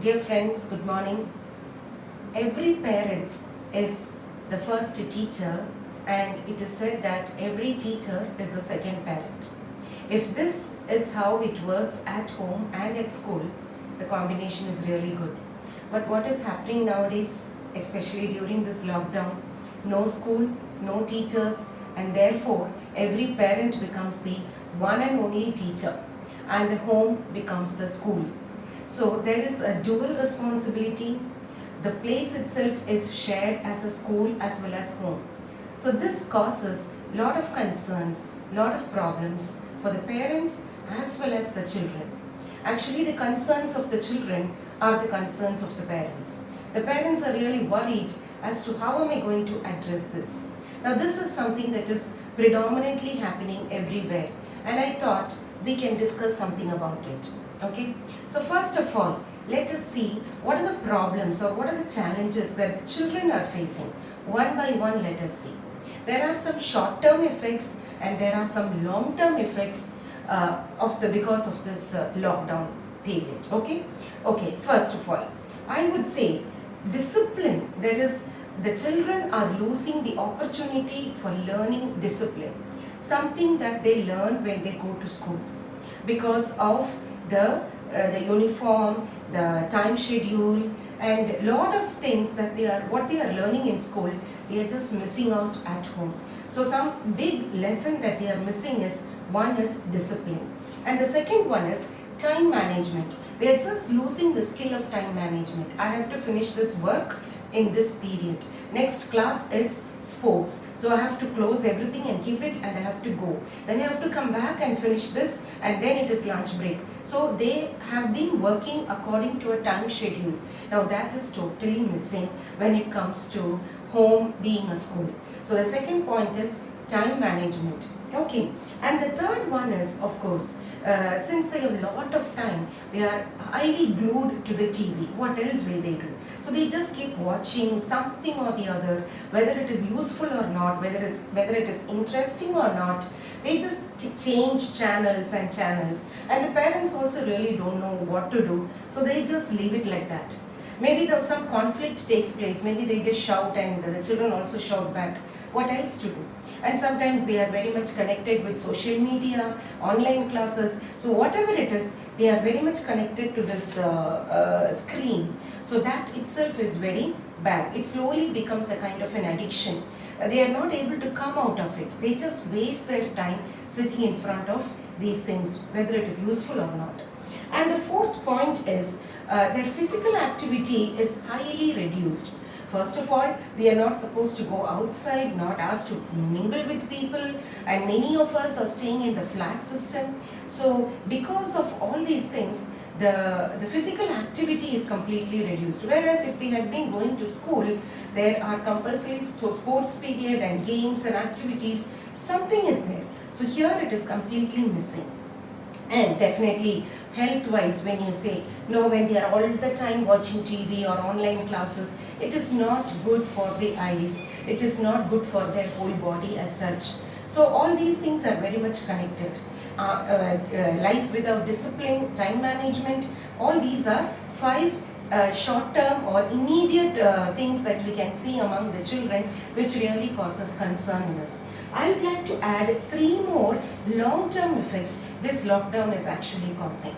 Dear friends, good morning. Every parent is the first teacher, and it is said that every teacher is the second parent. If this is how it works at home and at school, the combination is really good. But what is happening nowadays, especially during this lockdown, no school, no teachers, and therefore every parent becomes the one and only teacher, and the home becomes the school. So there is a dual responsibility. The place itself is shared as a school as well as home. So this causes a lot of concerns, lot of problems for the parents as well as the children. Actually, the concerns of the children are the concerns of the parents. The parents are really worried as to how am I going to address this. Now this is something that is predominantly happening everywhere, and I thought we can discuss something about it. Okay, so first of all, let us see what are the problems or what are the challenges that the children are facing. One by one, let us see. There are some short-term effects and there are some long-term effects because of this lockdown period. Okay. First of all, I would say discipline. The children are losing the opportunity for learning discipline, something that they learn when they go to school because of the uniform, the time schedule, and lot of things that what they are learning in school, they are just missing out at home. So some big lesson that they are missing is, one is discipline, and the second one is time management. They are just losing the skill of time management. I have to finish this work in this period. Next class is sports, so I have to close everything and keep it, and I have to go. Then I have to come back and finish this, and then it is lunch break. So they have been working according to a time schedule. Now that is totally missing when it comes to home being a school. So the second point is time management. Okay, and the third one is, of course, since they have a lot of time, they are highly glued to the TV. What else will they do? So they just keep watching something or the other, whether it is useful or not, whether it is interesting or not. They just change channels and channels, and the parents also really don't know what to do, so they just leave it like that. Maybe some conflict takes place, maybe they just shout and the children also shout back. What else to do? And sometimes they are very much connected with social media, online classes. So whatever it is, they are very much connected to this screen. So that itself is very bad. It slowly becomes a kind of an addiction. They are not able to come out of it. They just waste their time sitting in front of these things, whether it is useful or not. And the fourth point is their physical activity is highly reduced. First of all, we are not supposed to go outside, not asked to mingle with people, and many of us are staying in the flat system. So because of all these things, the physical activity is completely reduced. Whereas if they had been going to school, there are compulsory sports period and games and activities, something is there. So here it is completely missing. And definitely health-wise, when you say, no, when they are all the time watching TV or online classes, it is not good for the eyes, it is not good for their whole body as such. So all these things are very much connected. Life without discipline, time management, all these are five short-term or immediate things that we can see among the children, which really causes concern in us. I would like to add three more long-term effects this lockdown is actually causing.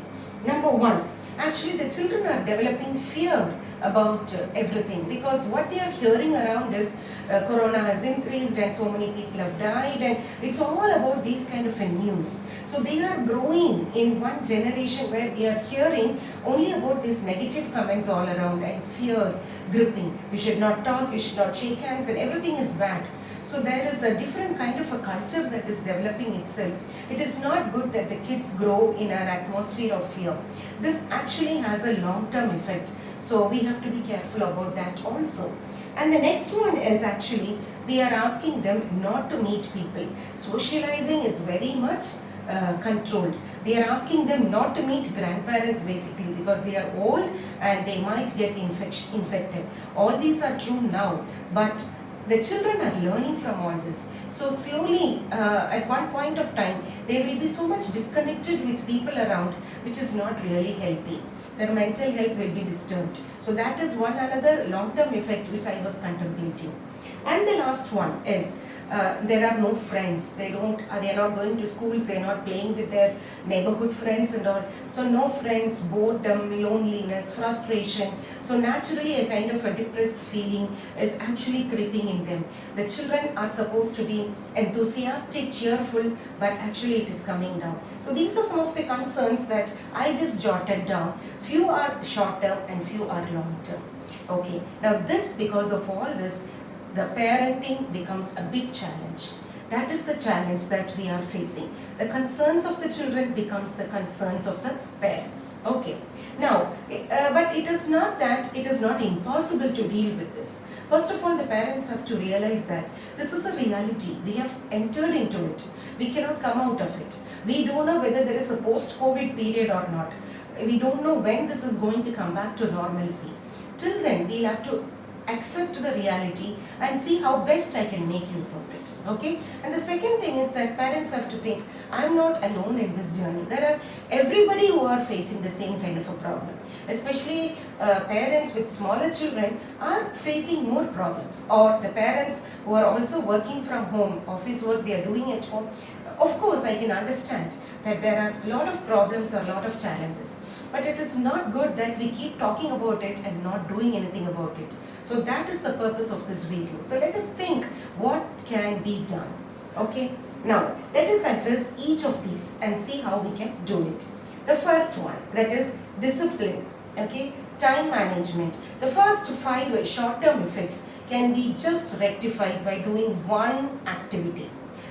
Number one, actually the children are developing fear about everything, because what they are hearing around is corona has increased and so many people have died, and it's all about these kind of a news. So they are growing in one generation where we are hearing only about these negative comments all around and fear gripping. You should not talk, you should not shake hands, and everything is bad. So there is a different kind of a culture that is developing itself. It is not good that the kids grow in an atmosphere of fear. This actually has a long-term effect. So we have to be careful about that also. And the next one is actually, we are asking them not to meet people. Socializing is very much controlled. We are asking them not to meet grandparents basically, because they are old and they might get infected. All these are true now, but the children are learning from all this. So slowly, at one point of time, they will be so much disconnected with people around, which is not really healthy. their mental health will be disturbed. So that is one another long-term effect which I was contemplating. And the last one is there are no friends. They are not going to schools. They are not playing with their neighborhood friends and all. So no friends, boredom, loneliness, frustration. So naturally a kind of a depressed feeling is actually creeping in them. The children are supposed to be enthusiastic, cheerful, but actually it is coming down. So these are some of the concerns that I just jotted down. Few are short term and few are long term. Okay, now because of all this, the parenting becomes a big challenge. That is the challenge that we are facing. The concerns of the children becomes the concerns of the parents. Okay. Now, but it is not that it is not impossible to deal with this. First of all, the parents have to realize that this is a reality. We have entered into it. We cannot come out of it. We don't know whether there is a post-COVID period or not. We don't know when this is going to come back to normalcy. Till then, we'll have to accept the reality and see how best I can make use of it. Okay. And the second thing is that parents have to think, I'm not alone in this journey. There are everybody who are facing the same kind of a problem. Especially parents with smaller children are facing more problems, or the parents who are also working from home, office work they are doing at home. Of course, I can understand that there are a lot of problems or a lot of challenges. But it is not good that we keep talking about it and not doing anything about it. So that is the purpose of this video. So let us think what can be done. Okay. Now let us address each of these and see how we can do it. The first one, that is discipline. Okay. Time management. The first 5 short-term effects can be just rectified by doing one activity.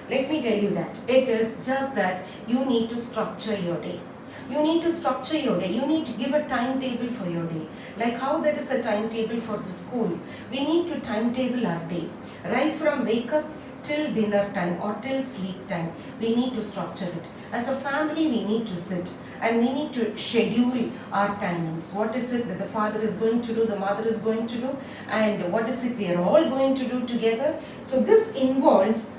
Let me tell you that. It is just that you need to structure your day. You need to structure your day. You need to give a timetable for your day. Like how there is a timetable for the school. We need to timetable our day. Right from wake up till dinner time or till sleep time. We need to structure it. As a family, we need to sit and we need to schedule our timings. What is it that the father is going to do, the mother is going to do, and what is it we are all going to do together. So this involves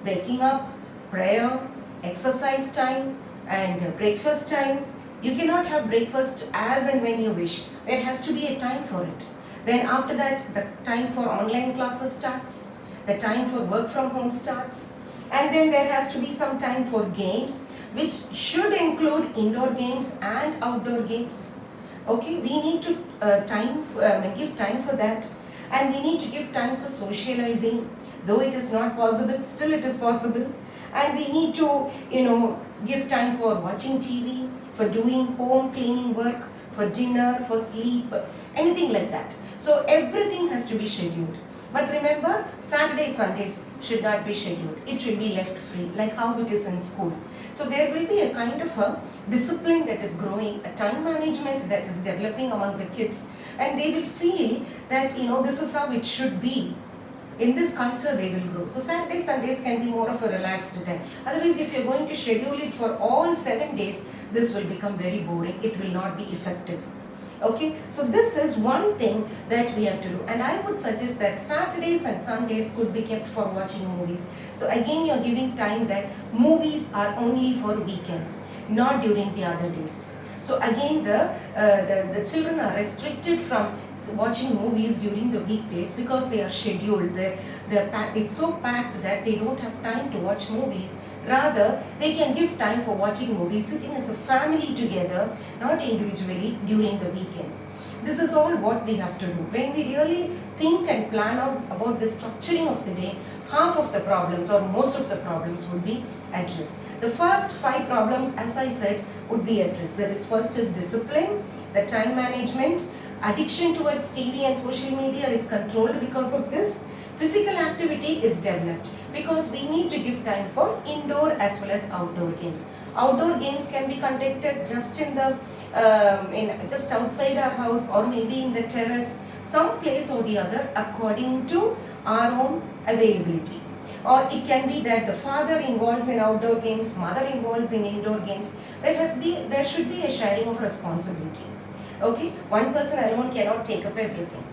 waking up, prayer, exercise time, and breakfast time. You cannot have breakfast as and when you wish. There has to be a time for it. Then after that, the time for online classes starts. The time for work from home starts. And then there has to be some time for games, which should include indoor games and outdoor games. Okay, we need to give time for that. And we need to give time for socializing. Though it is not possible, still it is possible. And we need to, give time for watching TV, for doing home cleaning work, for dinner, for sleep, anything like that. So everything has to be scheduled. But remember, Saturdays, Sundays should not be scheduled. It should be left free, like how it is in school. So there will be a kind of a discipline that is growing, a time management that is developing among the kids. And they will feel that, this is how it should be. In this culture, they will grow. So Saturdays, Sundays can be more of a relaxed time. Otherwise, if you're going to schedule it for all 7 days, this will become very boring. It will not be effective. Okay, so this is one thing that we have to do. And I would suggest that Saturdays and Sundays could be kept for watching movies. So again, you're giving time that movies are only for weekends, not during the other days. So again, the children are restricted from watching movies during the weekdays because they are scheduled. It's so packed that they don't have time to watch movies. Rather, they can give time for watching movies, sitting as a family together, not individually during the weekends. This is all what we have to do. When we really think and plan out about the structuring of the day, half of the problems or most of the problems would be addressed. The first 5 problems, as I said, would be addressed. That is, first is discipline, the time management, addiction towards TV and social media is controlled because of this. Physical activity is developed because we need to give time for indoor as well as outdoor games. Outdoor games can be conducted just just outside our house or maybe in the terrace, some place or the other according to our own availability. Or it can be that the father involves in outdoor games, mother involves in indoor games. There should be a sharing of responsibility. Okay, one person alone cannot take up everything.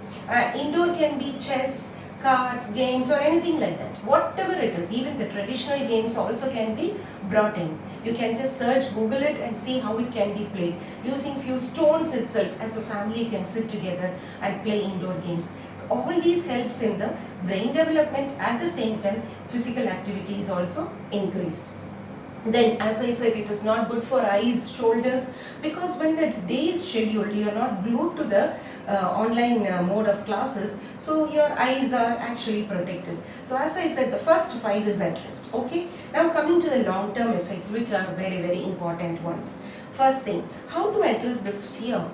Indoor can be chess, cards, games, or anything like that. Whatever it is, even the traditional games also can be brought in. You can just search, Google it, and see how it can be played. Using few stones itself, as a family can sit together and play indoor games. So all these helps in the brain development. At the same time, physical activity is also increased. Then, as I said, it is not good for eyes, shoulders, because when the day is scheduled, you are not glued to the online mode of classes, so your eyes are actually protected. So as I said, the first 5 is at rest. Okay, now coming to the long term effects, which are very, very important ones. First thing, how to address this fear?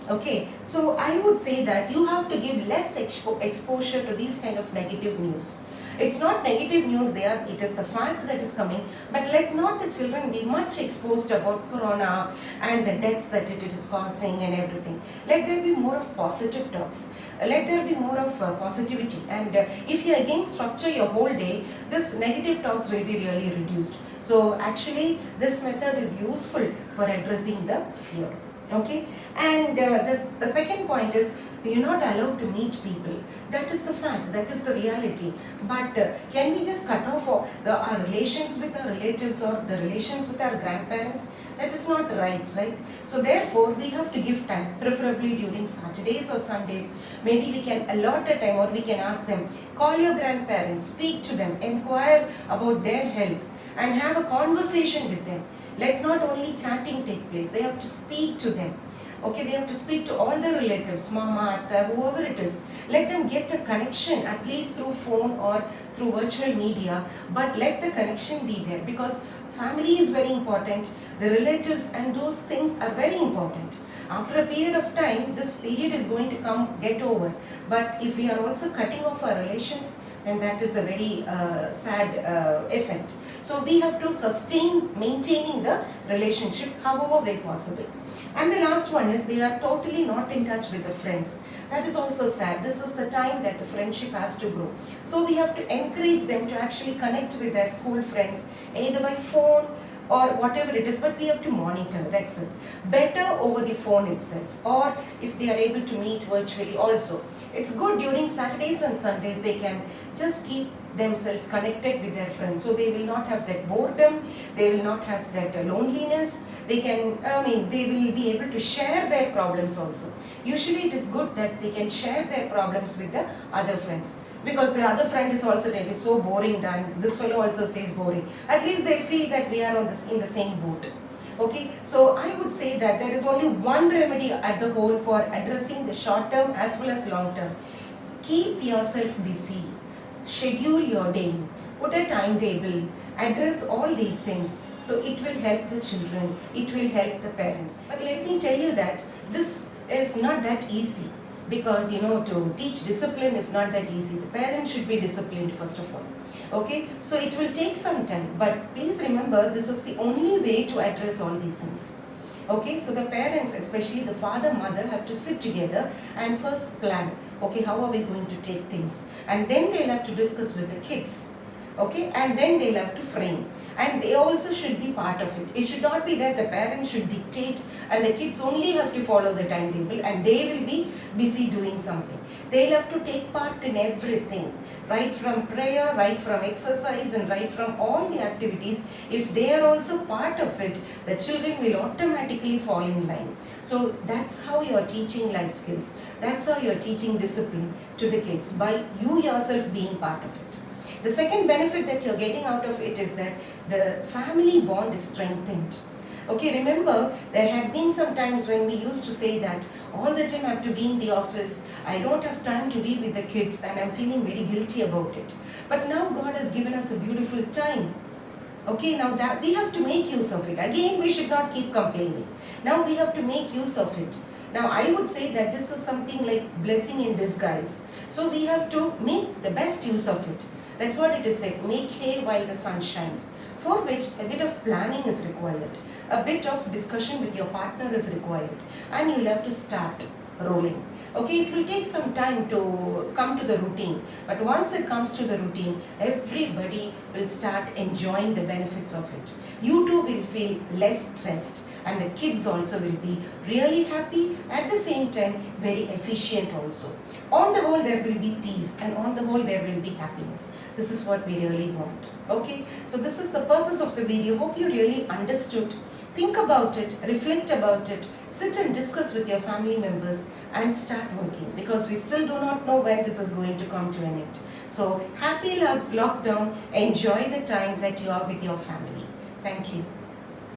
Okay, so I would say that you have to give less exposure to these kind of negative news. It's not negative news there, it is the fact that is coming, but let not the children be much exposed about corona and the deaths that it is causing and everything. Let there be more of positive talks. Let there be more of positivity, and if you again structure your whole day, this negative talks will be really reduced. So actually this method is useful for addressing the fear. Okay, and the second point is, you're not allowed to meet people. That is the fact, that is the reality. But can we just cut off our relations with our relatives or the relations with our grandparents? That is not right, right? So therefore, we have to give time, preferably during Saturdays or Sundays. Maybe we can allot a time, or we can ask them, call your grandparents, speak to them, inquire about their health, and have a conversation with them. Let not only chatting take place, they have to speak to them. Okay, they have to speak to all their relatives, mama, atta, whoever it is. Let them get a connection, at least through phone or through virtual media, but let the connection be there, because family is very important, the relatives and those things are very important. After a period of time, this period is going to get over. But if we are also cutting off our relations, then that is a very sad effect. So we have to sustain maintaining the relationship however way possible. And the last one is, they are totally not in touch with the friends. That is also sad. This is the time that the friendship has to grow. So we have to encourage them to actually connect with their school friends, either by phone or whatever it is, but we have to monitor, that's it. Better over the phone itself, or if they are able to meet virtually also. It's good during Saturdays and Sundays, they can just keep themselves connected with their friends, so they will not have that boredom, they will not have that loneliness, they will be able to share their problems also. Usually it is good that they can share their problems with the other friends, because the other friend is also there, it is so boring, and this fellow also says boring. At least they feel that we are in the same boat. Okay, so I would say that there is only one remedy at the whole for addressing the short term as well as long term. Keep yourself busy, schedule your day, put a timetable, address all these things. So it will help the children, it will help the parents. But let me tell you that this is not that easy, because to teach discipline is not that easy. The parents should be disciplined first of all. Okay, so it will take some time, but please remember, this is the only way to address all these things. Okay, so the parents, especially the father, mother, have to sit together and first plan, okay, how are we going to take things, and then they'll have to discuss with the kids. Okay, and then they'll have to frame, and they also should be part of it. It should not be that the parents should dictate and the kids only have to follow the timetable and they will be busy doing something. They'll have to take part in everything, right from prayer, right from exercise, and right from all the activities. If they are also part of it, the children will automatically fall in line. So that's how you're teaching life skills. That's how you're teaching discipline to the kids, by you yourself being part of it. The second benefit that you're getting out of it is that the family bond is strengthened. Okay, remember, there had been some times when we used to say that all the time I have to be in the office, I don't have time to be with the kids, and I'm feeling very guilty about it. But now God has given us a beautiful time. Okay, now that we have to make use of it. Again, we should not keep complaining. Now we have to make use of it. Now I would say that this is something like blessing in disguise. So we have to make the best use of it. That's what it is said, make hay while the sun shines, for which a bit of planning is required, a bit of discussion with your partner is required, and you'll have to start rolling. Okay, it will take some time to come to the routine, but once it comes to the routine, everybody will start enjoying the benefits of it. You too will feel less stressed, and the kids also will be really happy, at the same time very efficient also. On the whole there will be peace, and on the whole there will be happiness. This is what we really want. Okay, so this is the purpose of the video. Hope you really understood. Think about it, reflect about it, sit and discuss with your family members and start working, because we still do not know when this is going to come to an end. So happy lockdown, enjoy the time that you are with your family. Thank you.